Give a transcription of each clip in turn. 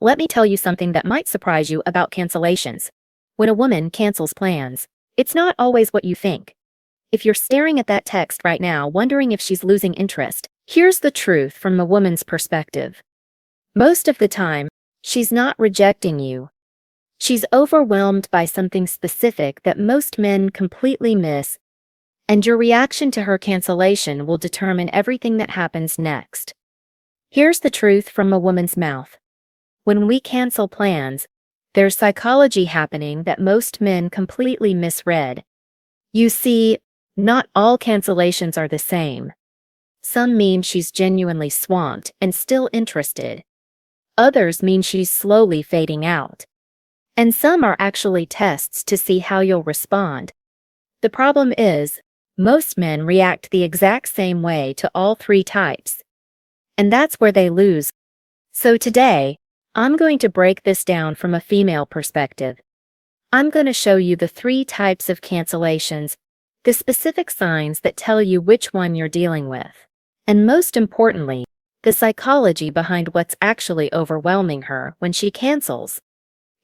Let me tell you something that might surprise you about cancellations. When a woman cancels plans, it's not always what you think. If you're staring at that text right now wondering if she's losing interest, here's the truth from a woman's perspective. Most of the time, she's not rejecting you. She's overwhelmed by something specific that most men completely miss, and your reaction to her cancellation will determine everything that happens next. Here's the truth from a woman's mouth. When we cancel plans, there's psychology happening that most men completely misread. You see, not all cancellations are the same. Some mean she's genuinely swamped and still interested. Others mean she's slowly fading out. And some are actually tests to see how you'll respond. The problem is, most men react the exact same way to all three types. And that's where they lose. So today, I'm going to break this down from a female perspective. I'm going to show you the three types of cancellations, the specific signs that tell you which one you're dealing with, and most importantly, the psychology behind what's actually overwhelming her when she cancels.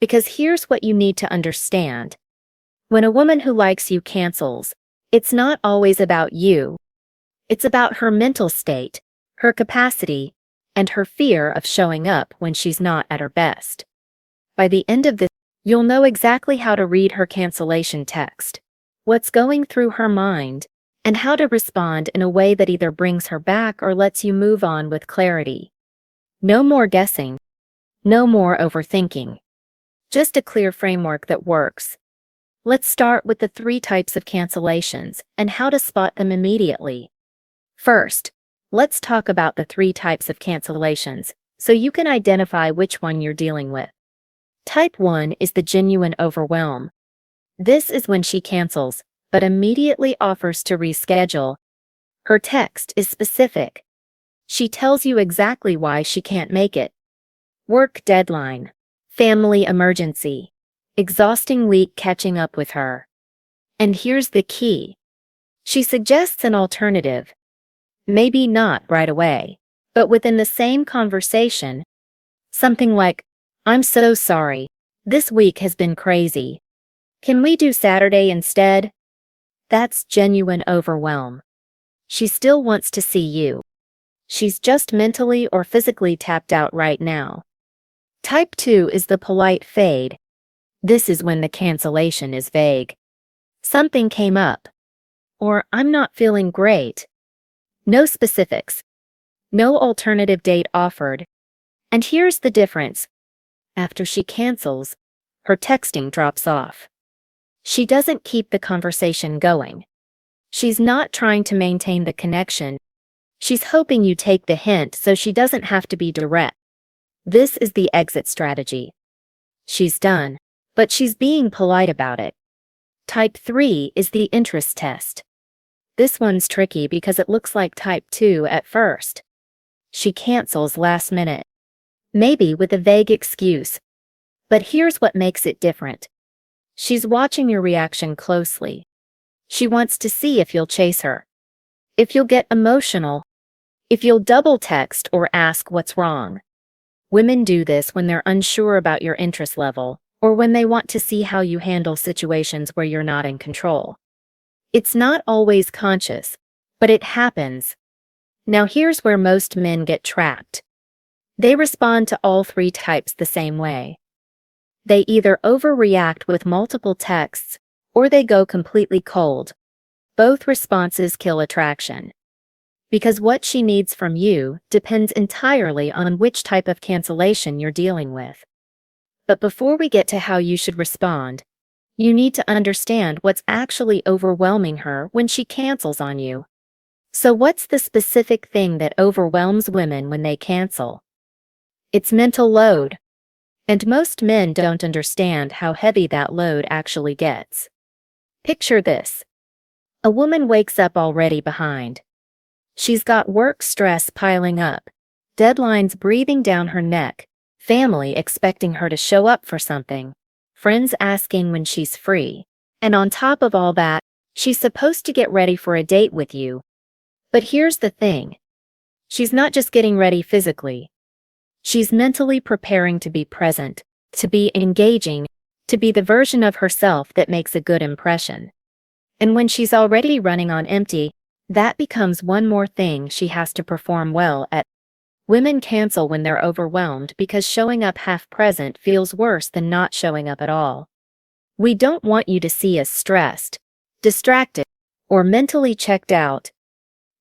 Because here's what you need to understand. When a woman who likes you cancels, it's not always about you. It's about her mental state, her capacity, and her fear of showing up when she's not at her best. By the end of this, you'll know exactly how to read her cancellation text, what's going through her mind, and how to respond in a way that either brings her back or lets you move on with clarity. No more guessing. No more overthinking. Just a clear framework that works. Let's start with the three types of cancellations and how to spot them immediately. First, let's talk about the three types of cancellations so you can identify which one you're dealing with. Type 1 is the genuine overwhelm. This is when she cancels, but immediately offers to reschedule. Her text is specific. She tells you exactly why she can't make it. Work deadline, family emergency, exhausting week catching up with her. And here's the key. She suggests an alternative. Maybe not right away, but within the same conversation. Something like, "I'm so sorry. This week has been crazy. Can we do Saturday instead?" That's genuine overwhelm. She still wants to see you. She's just mentally or physically tapped out right now. Type 2 is the polite fade. This is when the cancellation is vague. Something came up. Or I'm not feeling great. No specifics. No alternative date offered. And here's the difference. After she cancels, her texting drops off. She doesn't keep the conversation going. She's not trying to maintain the connection. She's hoping you take the hint so she doesn't have to be direct. This is the exit strategy. She's done, but she's being polite about it. Type 3 is the interest test. This one's tricky because it looks like type 2 at first. She cancels last minute. Maybe with a vague excuse. But here's what makes it different. She's watching your reaction closely. She wants to see if you'll chase her, if you'll get emotional, if you'll double text or ask what's wrong. Women do this when they're unsure about your interest level or when they want to see how you handle situations where you're not in control. It's not always conscious, but it happens. Now here's where most men get trapped. They respond to all three types the same way. They either overreact with multiple texts, or they go completely cold. Both responses kill attraction. Because what she needs from you depends entirely on which type of cancellation you're dealing with. But before we get to how you should respond, you need to understand what's actually overwhelming her when she cancels on you. So what's the specific thing that overwhelms women when they cancel? It's mental load. And most men don't understand how heavy that load actually gets. Picture this. A woman wakes up already behind. She's got work stress piling up, deadlines breathing down her neck, family expecting her to show up for something, friends asking when she's free, and on top of all that, she's supposed to get ready for a date with you. But here's the thing. She's not just getting ready physically. She's mentally preparing to be present, to be engaging, to be the version of herself that makes a good impression. And when she's already running on empty, that becomes one more thing she has to perform well at. Women cancel when they're overwhelmed because showing up half present feels worse than not showing up at all. We don't want you to see us stressed, distracted, or mentally checked out.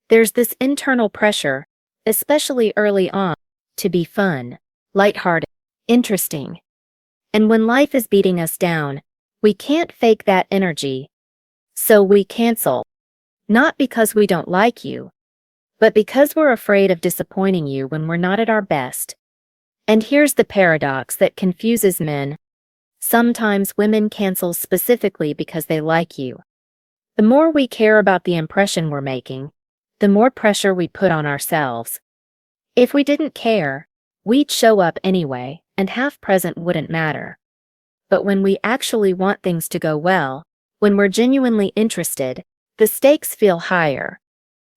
There's this internal pressure, especially early on, to be fun, lighthearted, interesting. And when life is beating us down, we can't fake that energy. So we cancel. Not because we don't like you, but because we're afraid of disappointing you when we're not at our best. And here's the paradox that confuses men. Sometimes women cancel specifically because they like you. The more we care about the impression we're making, the more pressure we put on ourselves. If we didn't care, we'd show up anyway, and half present wouldn't matter. But when we actually want things to go well, when we're genuinely interested, the stakes feel higher.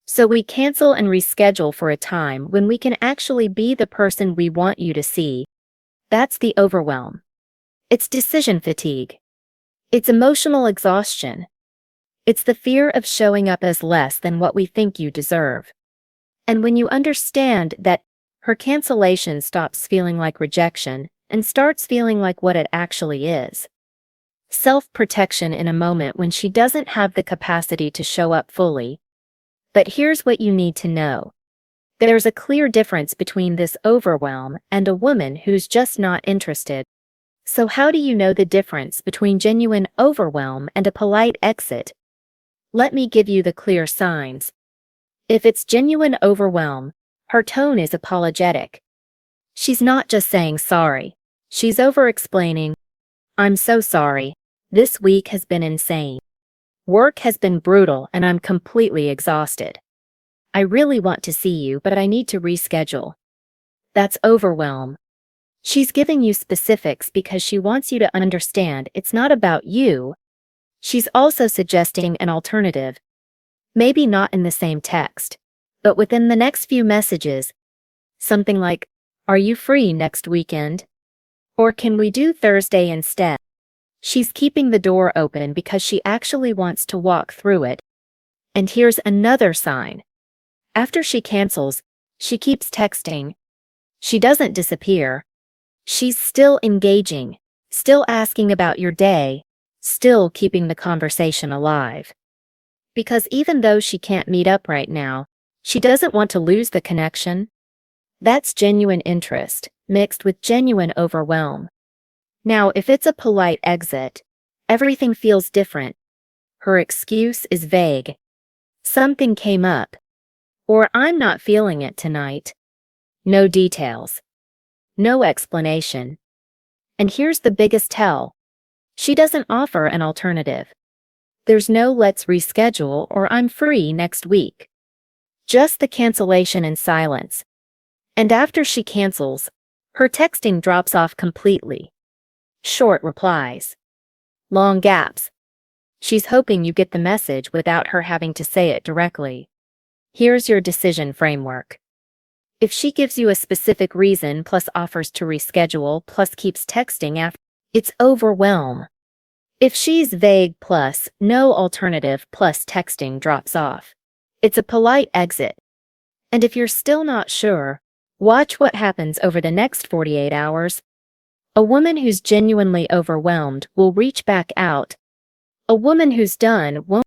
So we cancel and reschedule for a time when we can actually be the person we want you to see. That's the overwhelm. It's decision fatigue. It's emotional exhaustion. It's the fear of showing up as less than what we think you deserve. And when you understand that, her cancellation stops feeling like rejection and starts feeling like what it actually is. Self-protection in a moment when she doesn't have the capacity to show up fully. But here's what you need to know. There's a clear difference between this overwhelm and a woman who's just not interested. So how do you know the difference between genuine overwhelm and a polite exit? Let me give you the clear signs. If it's genuine overwhelm, her tone is apologetic. She's not just saying sorry. She's over-explaining. I'm so sorry. This week has been insane. Work has been brutal and I'm completely exhausted. I really want to see you, but I need to reschedule. That's overwhelm. She's giving you specifics because she wants you to understand it's not about you. She's also suggesting an alternative. Maybe not in the same text, but within the next few messages. Something like, are you free next weekend? Or can we do Thursday instead? She's keeping the door open because she actually wants to walk through it. And here's another sign. After she cancels, she keeps texting. She doesn't disappear. She's still engaging, still asking about your day, still keeping the conversation alive. Because even though she can't meet up right now, she doesn't want to lose the connection. That's genuine interest, mixed with genuine overwhelm. Now, if it's a polite exit, everything feels different. Her excuse is vague. Something came up. Or I'm not feeling it tonight. No details. No explanation. And here's the biggest tell. She doesn't offer an alternative. There's no let's reschedule or I'm free next week. Just the cancellation and silence. And after she cancels, her texting drops off completely. Short replies. Long gaps. She's hoping you get the message without her having to say it directly. Here's your decision framework. If she gives you a specific reason plus offers to reschedule plus keeps texting after, it's overwhelm. If she's vague plus no alternative plus texting drops off, it's a polite exit. And if you're still not sure, watch what happens over the next 48 hours. A woman who's genuinely overwhelmed will reach back out. A woman who's done won't.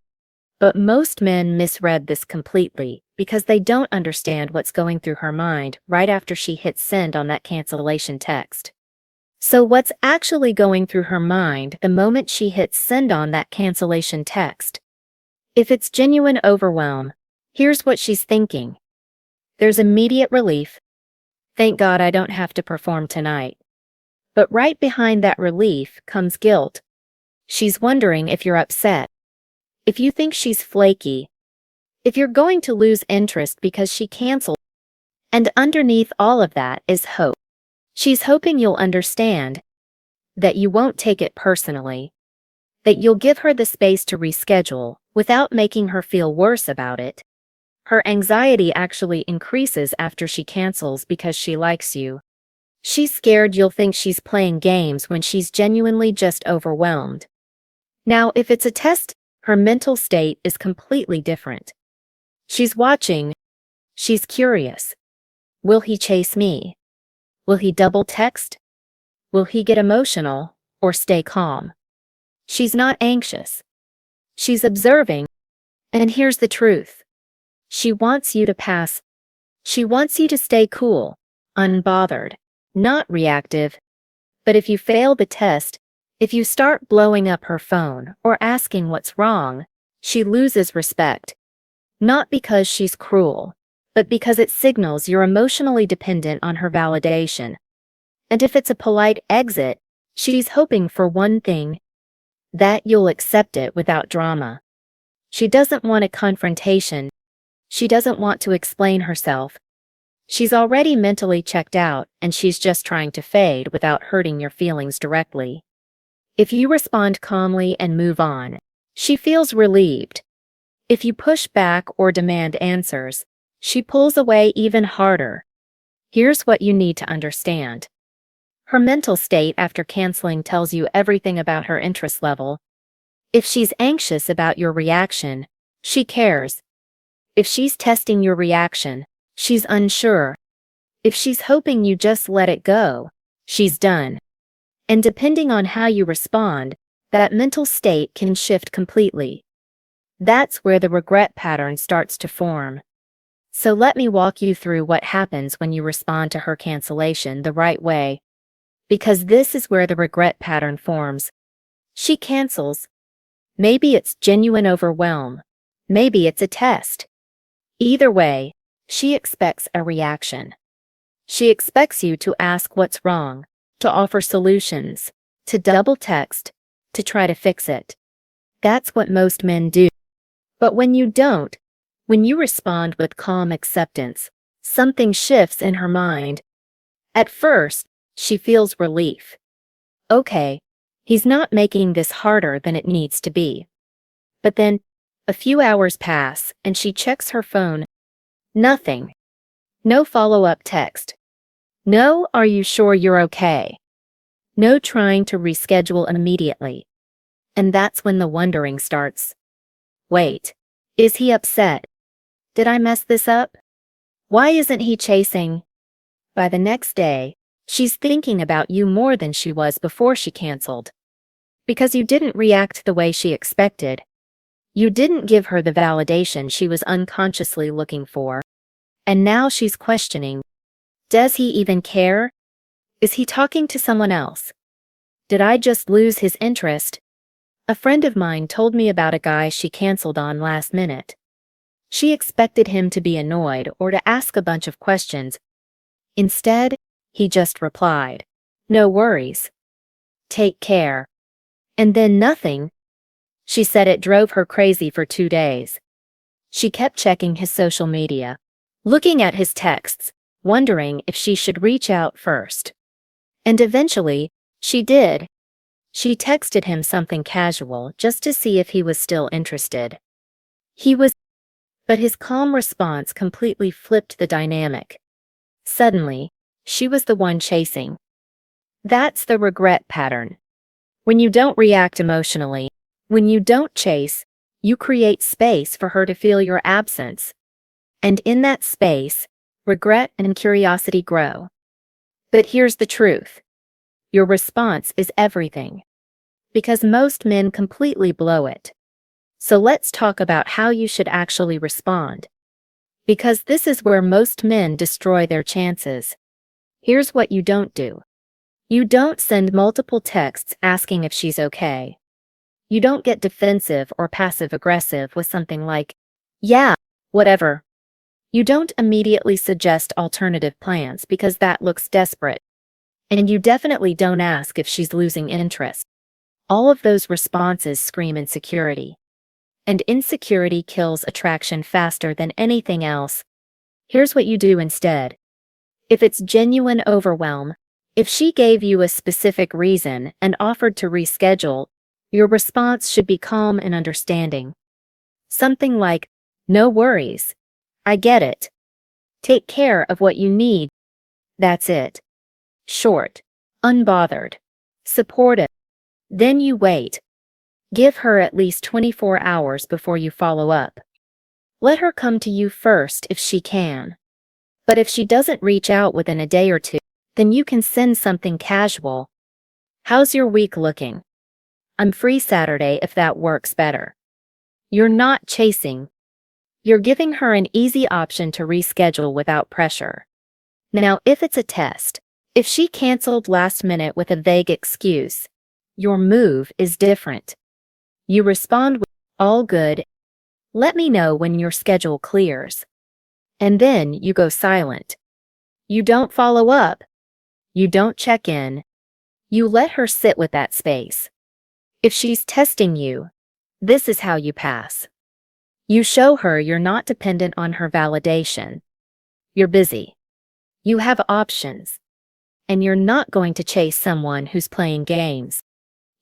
But most men misread this completely because they don't understand what's going through her mind right after she hits send on that cancellation text. So what's actually going through her mind the moment she hits send on that cancellation text? If it's genuine overwhelm, here's what she's thinking. There's immediate relief. Thank God I don't have to perform tonight. But right behind that relief comes guilt. She's wondering if you're upset. If you think she's flaky. If you're going to lose interest because she canceled. And underneath all of that is hope. She's hoping you'll understand. That you won't take it personally. That you'll give her the space to reschedule without making her feel worse about it. Her anxiety actually increases after she cancels because she likes you. She's scared you'll think she's playing games when she's genuinely just overwhelmed. Now, if it's a test, her mental state is completely different. She's watching. She's curious. Will he chase me? Will he double text? Will he get emotional or stay calm? She's not anxious. She's observing. And here's the truth. She wants you to pass. She wants you to stay cool, unbothered, not reactive. But if you fail the test, if you start blowing up her phone or asking what's wrong, she loses respect. Not because she's cruel, but because it signals you're emotionally dependent on her validation. And if it's a polite exit, she's hoping for one thing: that you'll accept it without drama. She doesn't want a confrontation. She doesn't want to explain herself. She's already mentally checked out, and she's just trying to fade without hurting your feelings directly. If you respond calmly and move on, she feels relieved. If you push back or demand answers, she pulls away even harder. Here's what you need to understand. Her mental state after canceling tells you everything about her interest level. If she's anxious about your reaction, she cares. If she's testing your reaction, she's unsure. If she's hoping you just let it go, she's done. And depending on how you respond, that mental state can shift completely. That's where the regret pattern starts to form. So let me walk you through what happens when you respond to her cancellation the right way. Because this is where the regret pattern forms. She cancels. Maybe it's genuine overwhelm. Maybe it's a test. Either way, she expects a reaction. She expects you to ask what's wrong, to offer solutions, to double text, to try to fix it. That's what most men do. But when you don't, when you respond with calm acceptance, something shifts in her mind. At first, she feels relief. Okay, he's not making this harder than it needs to be. But then, a few hours pass and she checks her phone. Nothing. No follow-up text. No, are you sure you're okay? No trying to reschedule immediately. And that's when the wondering starts. Wait, is he upset? Did I mess this up? Why isn't he chasing? By the next day, she's thinking about you more than she was before she canceled. Because you didn't react the way she expected. You didn't give her the validation she was unconsciously looking for. And now she's questioning. Does he even care? Is he talking to someone else? Did I just lose his interest? A friend of mine told me about a guy she canceled on last minute. She expected him to be annoyed or to ask a bunch of questions. Instead, he just replied, "No worries. Take care." And then nothing. She said it drove her crazy for 2 days. She kept checking his social media, looking at his texts, wondering if she should reach out first. And eventually, she did. She texted him something casual just to see if he was still interested. He was, but his calm response completely flipped the dynamic. Suddenly, she was the one chasing. That's the regret pattern. When you don't react emotionally, when you don't chase, you create space for her to feel your absence. And in that space, regret and curiosity grow. But here's the truth. Your response is everything. Because most men completely blow it. So let's talk about how you should actually respond. Because this is where most men destroy their chances. Here's what you don't do. You don't send multiple texts asking if she's okay. You don't get defensive or passive-aggressive with something like, "Yeah, whatever." You don't immediately suggest alternative plans because that looks desperate. And you definitely don't ask if she's losing interest. All of those responses scream insecurity. And insecurity kills attraction faster than anything else. Here's what you do instead. If it's genuine overwhelm, if she gave you a specific reason and offered to reschedule, your response should be calm and understanding. Something like, "No worries. I get it. Take care of what you need." That's it. Short, unbothered, supportive. Then you wait. Give her at least 24 hours before you follow up. Let her come to you first if she can. But if she doesn't reach out within a day or two, then you can send something casual. How's your week looking? I'm free Saturday if that works better. You're not chasing. You're giving her an easy option to reschedule without pressure. Now, if it's a test, if she canceled last minute with a vague excuse, your move is different. You respond with, "All good. Let me know when your schedule clears." And then you go silent. You don't follow up. You don't check in. You let her sit with that space. If she's testing you, this is how you pass. You show her you're not dependent on her validation. You're busy. You have options. And you're not going to chase someone who's playing games.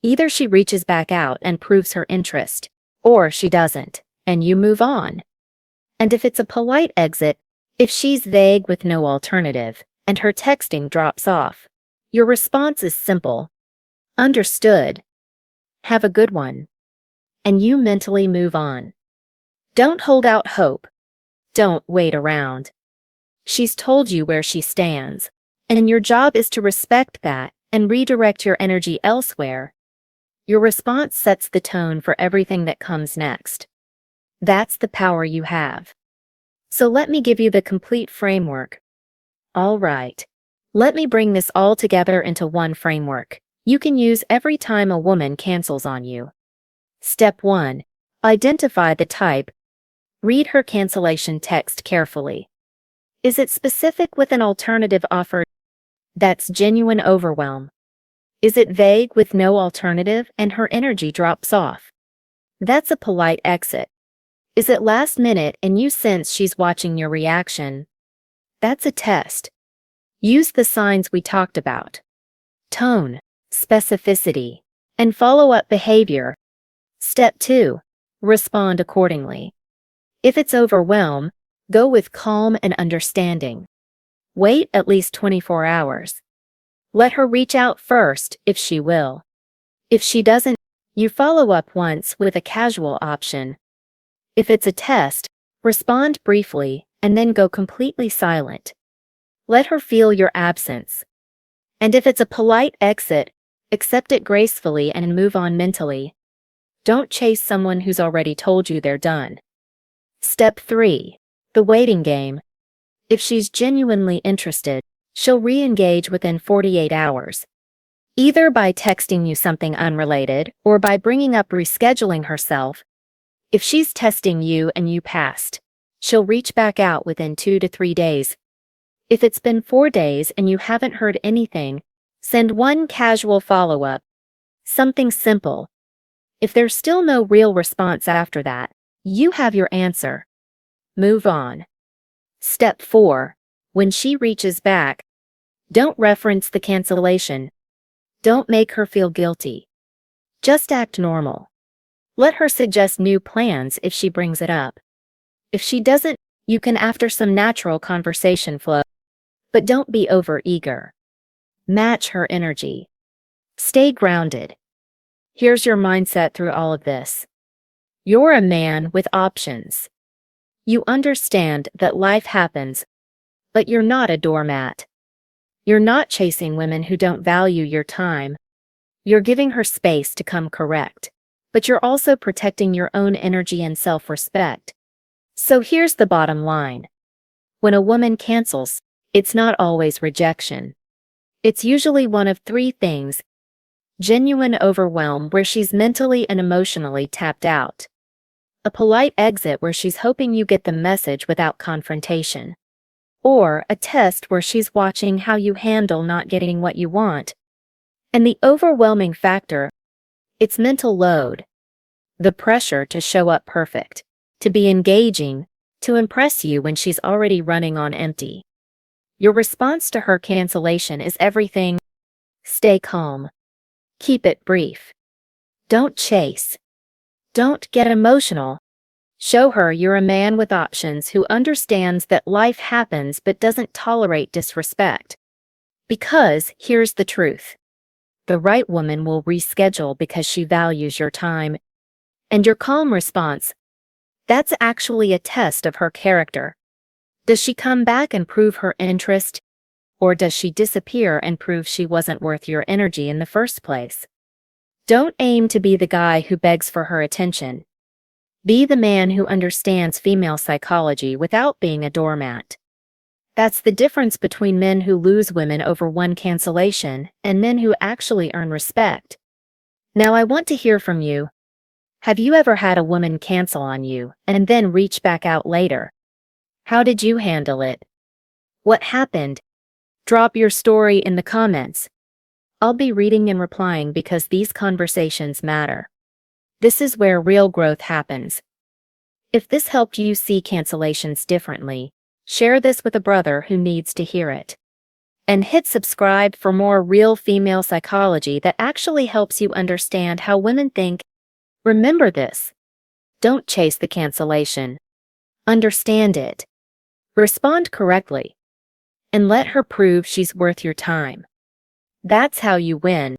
Either she reaches back out and proves her interest, or she doesn't, and you move on. And if it's a polite exit, if she's vague with no alternative, and her texting drops off, your response is simple. Understood. Have a good one. And you mentally move on. Don't hold out hope. Don't wait around. She's told you where she stands, and your job is to respect that and redirect your energy elsewhere. Your response sets the tone for everything that comes next. That's the power you have. So let me give you the complete framework. All right. Let me bring this all together into one framework you can use every time a woman cancels on you. Step 1. Identify the type. Read her cancellation text carefully. Is it specific with an alternative offer? That's genuine overwhelm. Is it vague with no alternative and her energy drops off? That's a polite exit. Is it last minute and you sense she's watching your reaction? That's a test. Use the signs we talked about. Tone, specificity, and follow-up behavior. Step 2. Respond accordingly. If it's overwhelm, go with calm and understanding. Wait at least 24 hours. Let her reach out first if she will. If she doesn't, you follow up once with a casual option. If it's a test, respond briefly and then go completely silent. Let her feel your absence. And if it's a polite exit, accept it gracefully and move on mentally. Don't chase someone who's already told you they're done. Step 3. The waiting game. If she's genuinely interested, she'll re-engage within 48 hours. Either by texting you something unrelated or by bringing up rescheduling herself. If she's testing you and you passed, she'll reach back out within 2 to 3 days. If it's been 4 days and you haven't heard anything, send one casual follow-up. Something simple. If there's still no real response after that, you have your answer. Move on. Step 4. When she reaches back, don't reference the cancellation. Don't make her feel guilty. Just act normal. Let her suggest new plans if she brings it up. If she doesn't, you can after some natural conversation flow. But don't be over-eager. Match her energy. Stay grounded. Here's your mindset through all of this. You're a man with options. You understand that life happens, but you're not a doormat. You're not chasing women who don't value your time. You're giving her space to come correct, but you're also protecting your own energy and self-respect. So here's the bottom line. When a woman cancels, it's not always rejection. It's usually one of 3 things. Genuine overwhelm where she's mentally and emotionally tapped out. A polite exit where she's hoping you get the message without confrontation. Or a test where she's watching how you handle not getting what you want. And the overwhelming factor, it's mental load. The pressure to show up perfect, to be engaging, to impress you when she's already running on empty. Your response to her cancellation is everything. Stay calm. Keep it brief. Don't chase. Don't get emotional. Show her you're a man with options who understands that life happens but doesn't tolerate disrespect. Because here's the truth. The right woman will reschedule because she values your time. And your calm response, that's actually a test of her character. Does she come back and prove her interest? Or does she disappear and prove she wasn't worth your energy in the first place? Don't aim to be the guy who begs for her attention. Be the man who understands female psychology without being a doormat. That's the difference between men who lose women over one cancellation and men who actually earn respect. Now I want to hear from you. Have you ever had a woman cancel on you and then reach back out later? How did you handle it? What happened? Drop your story in the comments. I'll be reading and replying because these conversations matter. This is where real growth happens. If this helped you see cancellations differently, share this with a brother who needs to hear it. And hit subscribe for more real female psychology that actually helps you understand how women think. Remember this. Don't chase the cancellation. Understand it. Respond correctly. And let her prove she's worth your time. That's how you win.